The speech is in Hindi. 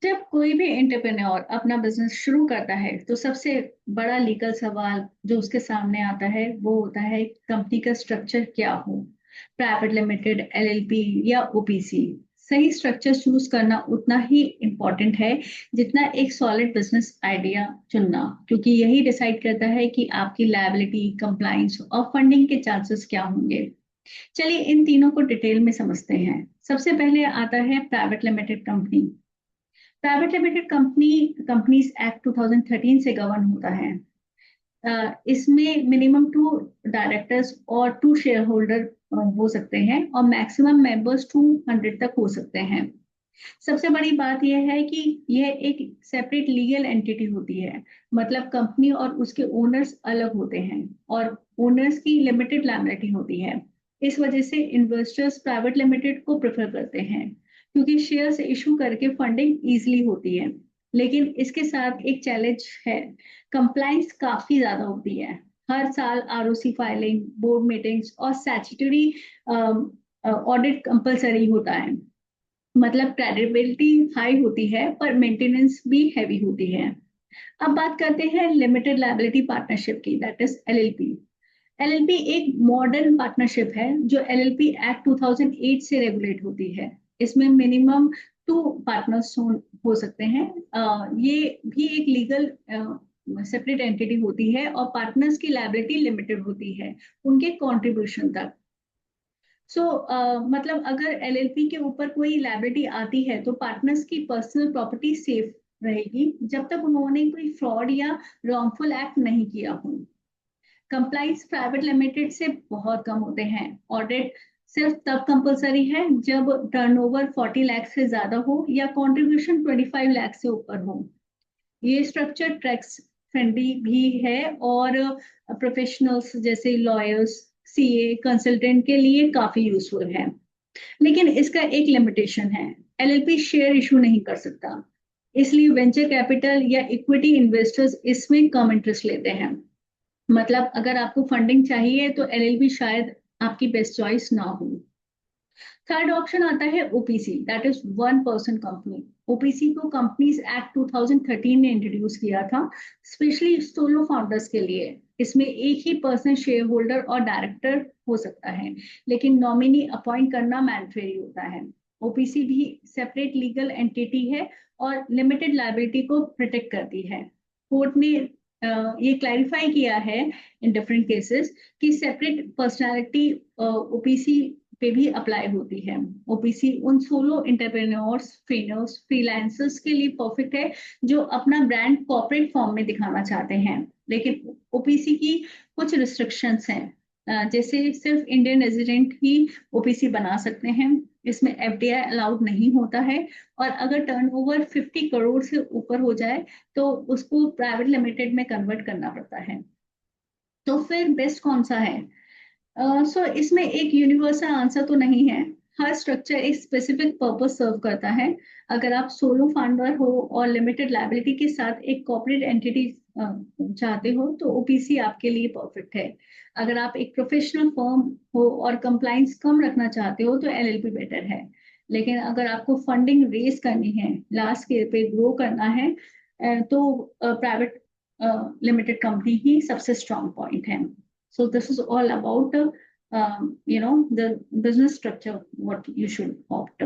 जब कोई भी एंटरप्रेन्योर अपना बिजनेस शुरू करता है तो सबसे बड़ा लीगल सवाल जो उसके सामने आता है वो होता है कंपनी का स्ट्रक्चर क्या हो। प्राइवेट लिमिटेड, एलएलपी या ओपीसी। सही स्ट्रक्चर चूज करना उतना ही इम्पोर्टेंट है जितना एक सॉलिड बिजनेस आइडिया चुनना, क्योंकि यही डिसाइड करता है कि आपकी लायबिलिटी, कंप्लाइंस और फंडिंग के चांसेस क्या होंगे। चलिए इन तीनों को डिटेल में समझते हैं। सबसे पहले आता है private limited company. Private limited companies act 2013 से गवर्न होता है। इसमें मिनिमम 2 डायरेक्टर्स और 2 शेयर होल्डर हो सकते हैं और मैक्सिमम मेंबर्स 200 तक हो सकते हैं। सबसे बड़ी बात यह है कि यह एक सेपरेट लीगल एंटिटी होती है। मतलब कंपनी और उसके ओनर्स अलग होते हैं और ओनर्स की लिमिटेड लायबिलिटी होती है। इस वजह से इन्वेस्टर्स प्राइवेट लिमिटेड को प्रेफर करते हैं, क्योंकि शेयर्स इशू करके फंडिंग इजीली होती है। लेकिन इसके साथ एक चैलेंज है, कंप्लाइंस काफी ज्यादा होती है। हर साल आरओसी फाइलिंग, बोर्ड मीटिंग्स और स्टैट्यूटरी ऑडिट कंपलसरी होता है। मतलब क्रेडिबिलिटी हाई होती है पर मेंटेनेंस भी हैवी होती है। अब बात करते हैं लिमिटेड लायबिलिटी पार्टनरशिप की, दैट इज एलएलपी। एलएलपी एक मॉडर्न पार्टनरशिप है जो एलएलपी एक्ट 2008 से रेगुलेट होती है। इसमें मिनिमम 2 पार्टनर्स हो सकते हैं। ये भी एक लीगल सेपरेट एंटिटी होती है और पार्टनर्स की लायबिलिटी लिमिटेड होती है उनके कंट्रीब्यूशन तक। मतलब अगर एलएलपी के ऊपर कोई लायबिलिटी आती है तो पार्टनर्स की पर्सनल प्रॉपर्टी सेफ रहेगी जब तक उन्होंने कोई फ्रॉड या रॉन्गफुल एक्ट नहीं किया हो। कंप्लाइंस प्राइवेट लिमिटेड से बहुत कम होते हैं। ऑडिट सिर्फ तब कंपलसरी है जब टर्नओवर 40 लाख से ज्यादा हो या कंट्रीब्यूशन 25 लाख से ऊपर हो। ये स्ट्रक्चर टैक्स फ्रेंडली भी है और प्रोफेशनल्स जैसे लॉयर्स, सीए, कंसल्टेंट के लिए काफी यूजफुल है। लेकिन इसका एक लिमिटेशन है, एलएलपी शेयर इशू नहीं कर सकता। इसलिए वेंचर कैपिटल या इक्विटी इन्वेस्टर्स इसमें कम इंटरेस्ट लेते हैं। मतलब अगर आपको फंडिंग चाहिए तो एलएलपी शायद आपकी बेस्ट चॉइस ना हो। थर्ड ऑप्शन आता है OPC, that is one person company. OPC को कंपनीज एक्ट 2013 ने इंट्रोड्यूस किया था, स्पेशली सोलो फाउंडर्स के लिए। इसमें एक ही पर्सन शेयर होल्डर और डायरेक्टर हो सकता है, लेकिन नॉमिनी अपॉइंट करना मैंडेटरी होता है। ओपीसी भी सेपरेट लीगल एंटिटी है और लिमिटेड लायबिलिटी को प्रोटेक्ट करती है। कोर्ट ने ये क्लैरिफाई किया है इन डिफरेंट केसेस कि सेपरेट पर्सनालिटी ओपीसी पे भी अप्लाई होती है। ओपीसी उन सोलो एंटरप्रेन्योर्स, ट्रेनर्स, फ्रीलांसर्स के लिए परफेक्ट है जो अपना ब्रांड कॉर्पोरेट फॉर्म में दिखाना चाहते हैं। लेकिन ओपीसी की कुछ रिस्ट्रिक्शंस हैं, जैसे सिर्फ इंडियन रेजिडेंट ही ओपीसी बना सकते हैं। इसमें एफडीआई अलाउड नहीं होता है और अगर टर्नओवर 50 करोड़ से ऊपर हो जाए तो उसको प्राइवेट लिमिटेड में कन्वर्ट करना पड़ता है। तो फिर बेस्ट कौन सा है? इसमें एक यूनिवर्सल आंसर तो नहीं है। हर स्ट्रक्चर एक स्पेसिफिक पर्पस सर्व करता है। अगर आप सोलो फाउंडर हो और लिमिटेड लायबिलिटी के साथ एक कॉर्पोरेट एंटिटी चाहते हो तो ओपीसी आपके लिए परफेक्ट है। अगर आप एक प्रोफेशनल फर्म हो और कंप्लाइंस कम रखना चाहते हो तो एलएलपी बेटर है। लेकिन अगर आपको फंडिंग रेज करनी है, लार्ज स्केल पे ग्रो करना है, तो प्राइवेट लिमिटेड कंपनी ही सबसे स्ट्रॉन्ग पॉइंट है। So this is all about the business structure what you should opt.